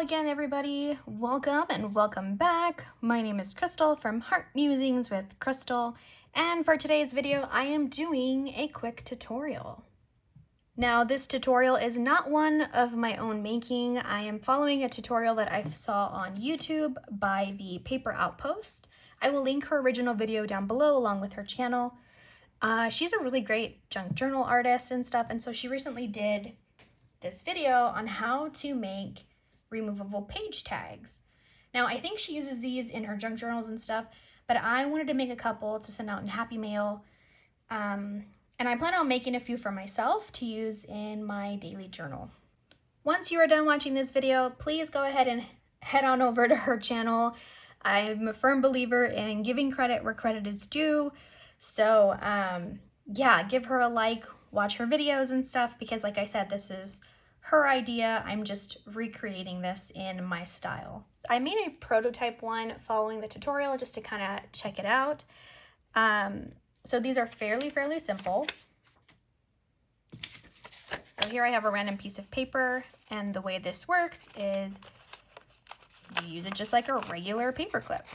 again, everybody. Welcome and welcome back. My name is Crystal from Heart Musings with Crystal, and for today's video, I am doing a quick tutorial. Now, this tutorial is not one of my own making. I am following a tutorial that I saw on YouTube by the Paper Outpost. I will link her original video down below along with her channel. She's a really great junk journal artist and stuff, and so she recently did this video on how to make removable page tags. Now, I think she uses these in her junk journals and stuff, but I wanted to make a couple to send out in Happy Mail, and I plan on making a few for myself to use in my daily journal. Once you are done watching this video, please go ahead and head on over to her channel. I'm a firm believer in giving credit where credit is due, so yeah, give her a like, watch her videos and stuff, because like I said, this is her idea. I'm just recreating this in my style. I made a prototype one following the tutorial just to kind of check it out. So these are fairly simple. So here I have a random piece of paper, and the way this works is you use it just like a regular paper clip.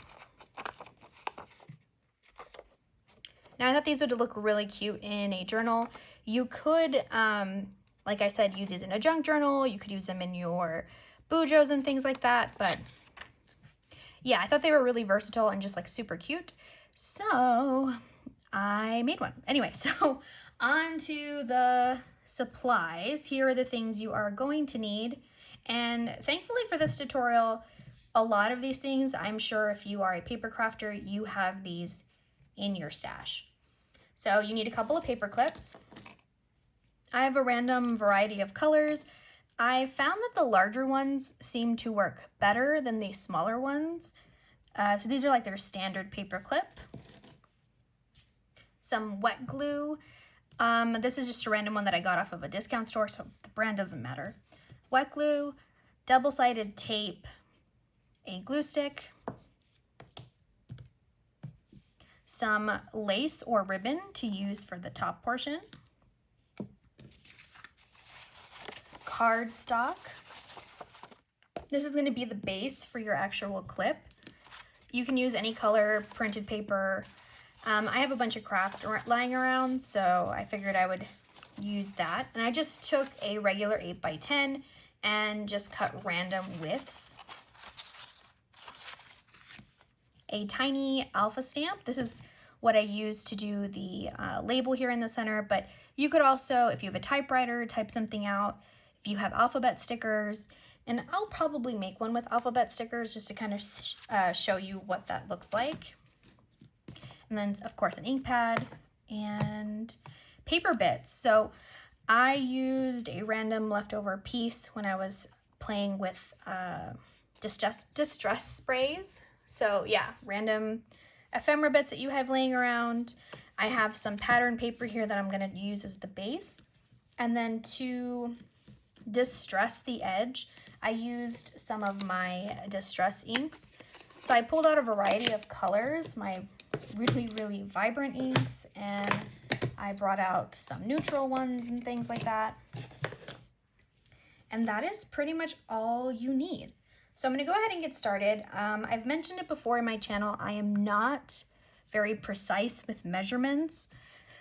Now, I thought these would look really cute in a journal. You could, like I said, use these in a junk journal. You could use them in your bujos and things like that. But yeah, I thought they were really versatile and just like super cute. So I made one. Anyway, so on to the supplies. Here are the things you are going to need. And thankfully for this tutorial, a lot of these things, I'm sure if you are a paper crafter, you have these in your stash. So you need a couple of paper clips. I have a random variety of colors. I found that the larger ones seem to work better than the smaller ones. So these are like their standard paper clip. Some wet glue. This is just a random one that I got off of a discount store, so the brand doesn't matter. Wet glue, double-sided tape, a glue stick, some lace or ribbon to use for the top portion, cardstock. This is going to be the base for your actual clip. You can use any color printed paper. I have a bunch of craft lying around, so I figured I would use that. And I just took a regular 8x10 and just cut random widths. A tiny alpha stamp. This is what I use to do the label here in the center, but you could also, if you have a typewriter, type something out. If you have alphabet stickers, and I'll probably make one with alphabet stickers just to kind of show you what that looks like. And then, of course, an ink pad and paper bits. So I used a random leftover piece when I was playing with distress sprays. So yeah, random ephemera bits that you have laying around. I have some pattern paper here that I'm going to use as the base. And then to distress the edge, I used some of my distress inks. So I pulled out a variety of colors, my really vibrant inks, and I brought out some neutral ones and things like that. And that is pretty much all you need. So I'm going to go ahead and get started. I've mentioned it before in my channel, I am not very precise with measurements.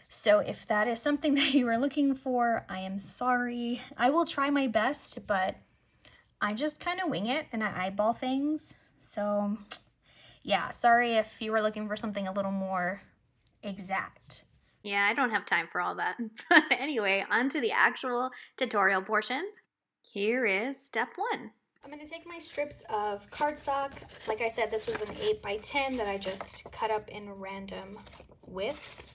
So if that is something that you are looking for, I am sorry. I will try my best, but I just kind of wing it and I eyeball things. So yeah, sorry if you were looking for something a little more exact. Yeah, I don't have time for all that. But anyway, on to the actual tutorial portion. Here is step 1. I'm going to take my strips of cardstock. Like I said, this was an 8x10 that I just cut up in random widths.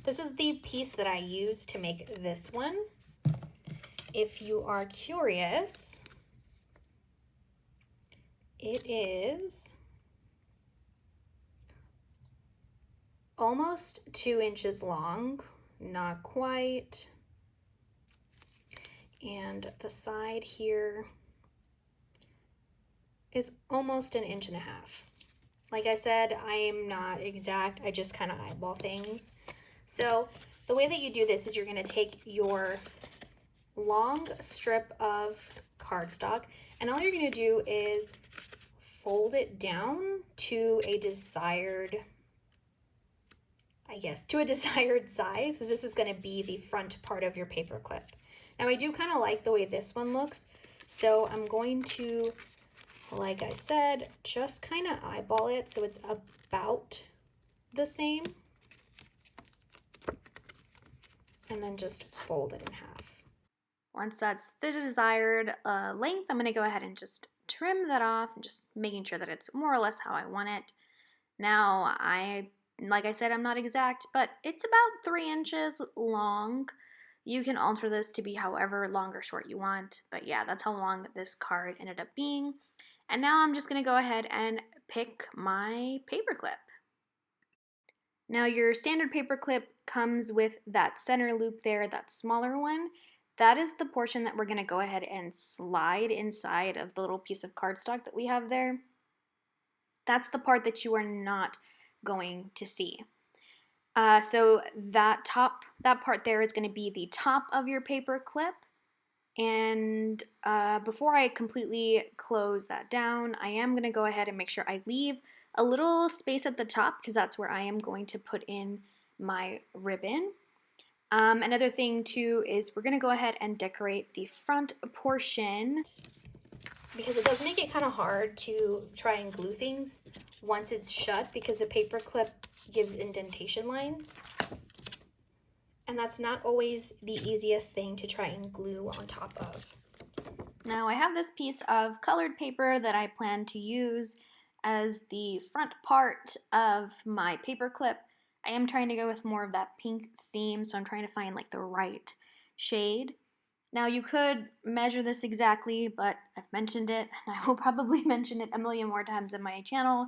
This is the piece that I used to make this one. If you are curious, it is almost 2 inches long, not quite. And the side here is almost 1.5 inches. Like I said, I am not exact. I just kind of eyeball things. So the way that you do this is you're going to take your long strip of cardstock And all you're going to do is fold it down to a desired, to a desired size. So this is going to be the front part of your paper clip. Now I do kind of like the way this one looks, so I'm going to, like I said, just kind of eyeball it so it's about the same, and then just fold it in half. Once that's the desired length, I'm going to go ahead and just trim that off and just making sure that it's more or less how I want it. Now, like I said, I'm not exact, but it's about 3 inches long. You can alter this to be however long or short you want, but yeah, that's how long this card ended up being. And now I'm just going to go ahead and pick my paper clip. Now your standard paper clip comes with that center loop there, that smaller one. That is the portion that we're going to go ahead and slide inside of the little piece of cardstock that we have there. That's the part that you are not going to see. So that part there is going to be the top of your paper clip. And before I completely close that down, I am going to go ahead and make sure I leave a little space at the top because that's where I am going to put in my ribbon. Another thing too is we're going to go ahead and decorate the front portion, because it does make it kind of hard to try and glue things once it's shut, because the paper clip gives indentation lines. And that's not always the easiest thing to try and glue on top of. Now I have this piece of colored paper that I plan to use as the front part of my paper clip. I am trying to go with more of that pink theme, so I'm trying to find like the right shade. Now you could measure this exactly, but I've mentioned it, and I will probably mention it a million more times in my channel.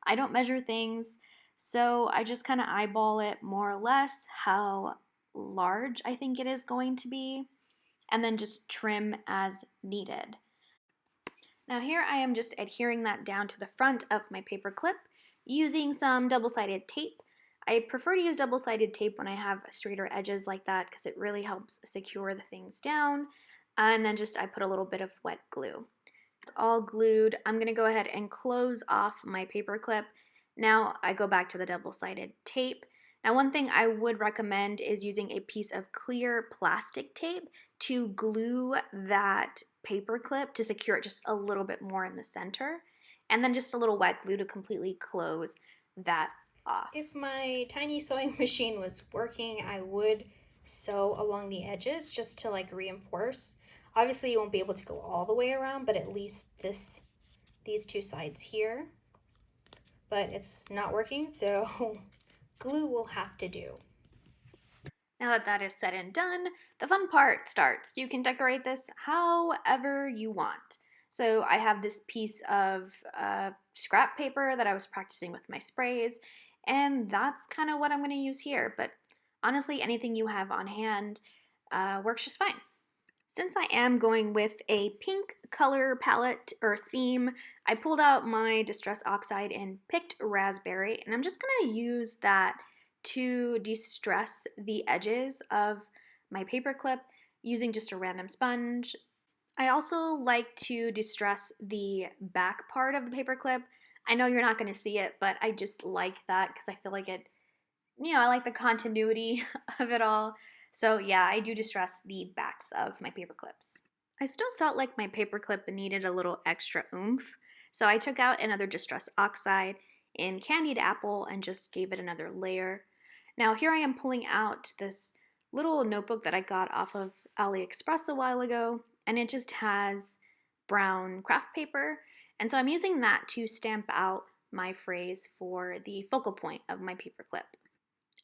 I don't measure things, so I just kind of eyeball it more or less how large I think it is going to be, and then just trim as needed. Now here I am just adhering that down to the front of my paper clip using some double-sided tape. I prefer to use double-sided tape when I have straighter edges like that because it really helps secure the things down. And then just I put a little bit of wet glue. It's all glued. I'm going to go ahead and close off my paper clip. Now I go back to the double-sided tape. Now one thing I would recommend is using a piece of clear plastic tape to glue that paper clip to secure it just a little bit more in the center, and then just a little wet glue to completely close that off. If my tiny sewing machine was working, I would sew along the edges just to like reinforce. Obviously you won't be able to go all the way around, but at least these two sides here. But it's not working, so glue will have to do. Now that that is said and done, the fun part starts. You can decorate this however you want. So I have this piece of scrap paper that I was practicing with my sprays, and that's kind of what I'm going to use here. But honestly, anything you have on hand works just fine. Since I am going with a pink color palette or theme, I pulled out my Distress Oxide and picked Raspberry, and I'm just going to use that to distress the edges of my paper clip using just a random sponge. I also like to distress the back part of the paper clip. I know you're not going to see it, but I just like that because I feel like it, I like the continuity of it all. So yeah, I do distress the backs of my paper clips. I still felt like my paper clip needed a little extra oomph, so I took out another Distress Oxide in Candied Apple and just gave it another layer. Now here I am pulling out this little notebook that I got off of AliExpress a while ago, and it just has brown craft paper, and so I'm using that to stamp out my phrase for the focal point of my paper clip.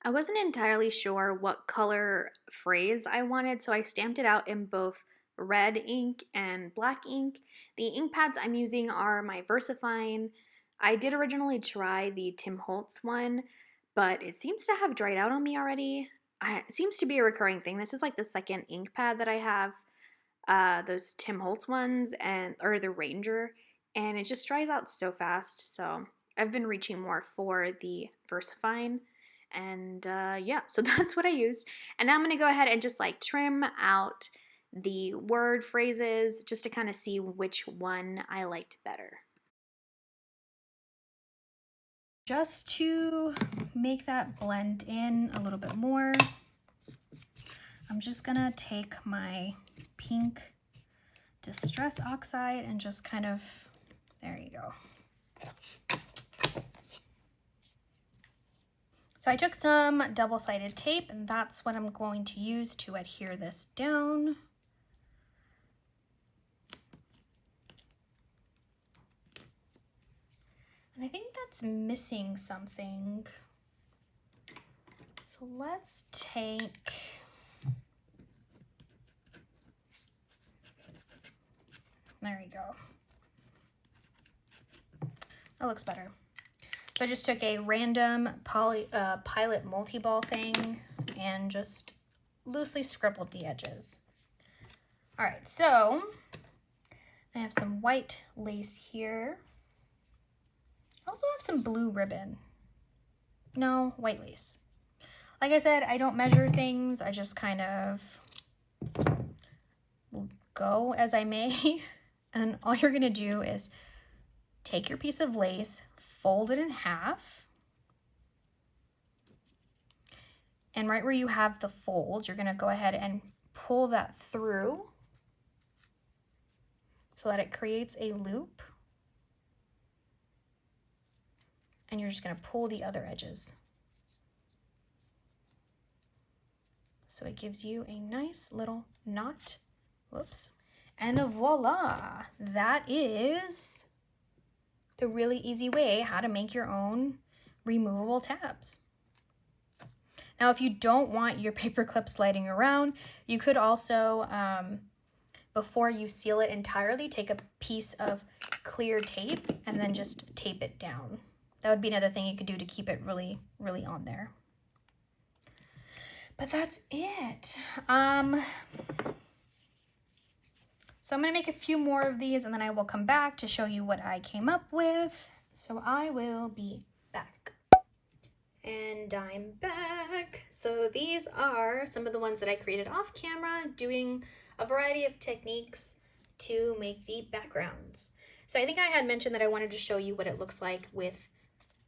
I wasn't entirely sure what color phrase I wanted, so I stamped it out in both red ink and black ink. The ink pads I'm using are my VersaFine. I did originally try the Tim Holtz one, but it seems to have dried out on me already. It seems to be a recurring thing. This is like the second ink pad that I have, those Tim Holtz ones or the Ranger, and it just dries out so fast. So I've been reaching more for the VersaFine. And yeah, so that's what I used. And now I'm going to go ahead and just like trim out the word phrases just to kind of see which one I liked better. Just to make that blend in a little bit more, I'm just gonna take my pink Distress Oxide and just kind of, there you go. So I took some double-sided tape, and that's what I'm going to use to adhere this down. And I think that's missing something. So let's take, there you go. That looks better. So I just took a random Pilot multi-ball thing and just loosely scribbled the edges. All right, so I have some white lace here. I also have some blue ribbon. No, white lace. Like I said, I don't measure things. I just kind of go as I may. And all you're gonna do is take your piece of lace, fold it in half, and right where you have the fold, you're gonna go ahead and pull that through so that it creates a loop. And you're just gonna pull the other edges. So it gives you a nice little knot. Whoops. And voila, that is the really easy way how to make your own removable tabs. Now, if you don't want your paper clip sliding around, you could also, before you seal it entirely, take a piece of clear tape and then just tape it down. That would be another thing you could do to keep it really, really on there. But that's it. So I'm gonna make a few more of these and then I will come back to show you what I came up with. So I will be back. And I'm back. So these are some of the ones that I created off camera, doing a variety of techniques to make the backgrounds. So I think I had mentioned that I wanted to show you what it looks like with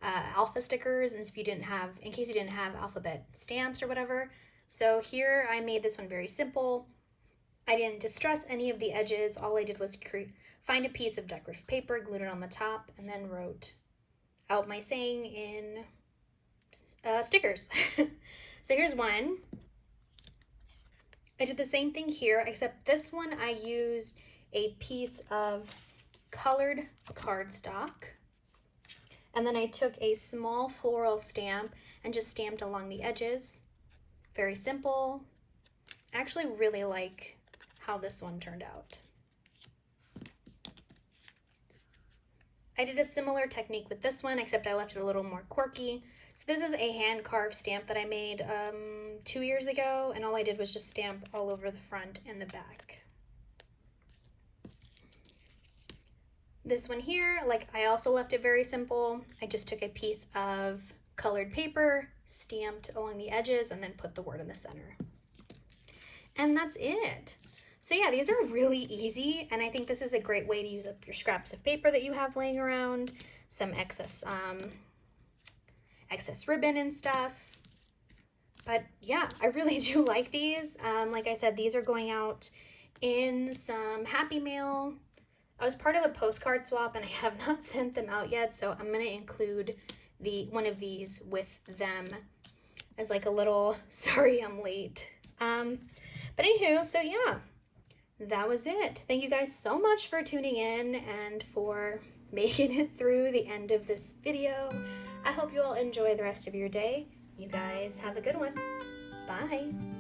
alpha stickers, and if you didn't have, in case you didn't have alphabet stamps or whatever. So here I made this one very simple. I didn't distress any of the edges. All I did was find a piece of decorative paper, glued it on the top, and then wrote out my saying in stickers. So here's one. I did the same thing here, except this one I used a piece of colored cardstock. And then I took a small floral stamp and just stamped along the edges. Very simple. I actually really like how this one turned out. I did a similar technique with this one, except I left it a little more quirky. So this is a hand-carved stamp that I made 2 years ago, and all I did was just stamp all over the front and the back. This one here, like, I also left it very simple. I just took a piece of colored paper, stamped along the edges, and then put the word in the center. And that's it. So yeah, these are really easy, and I think this is a great way to use up your scraps of paper that you have laying around, some excess ribbon and stuff. But yeah, I really do like these. Like I said, these are going out in some Happy Mail. I was part of a postcard swap and I have not sent them out yet, so I'm gonna include one of these with them as like a little sorry I'm late. But anywho, so yeah, that was it. Thank you guys so much for tuning in and for making it through the end of this video. I hope you all enjoy the rest of your day. You guys have a good one. Bye.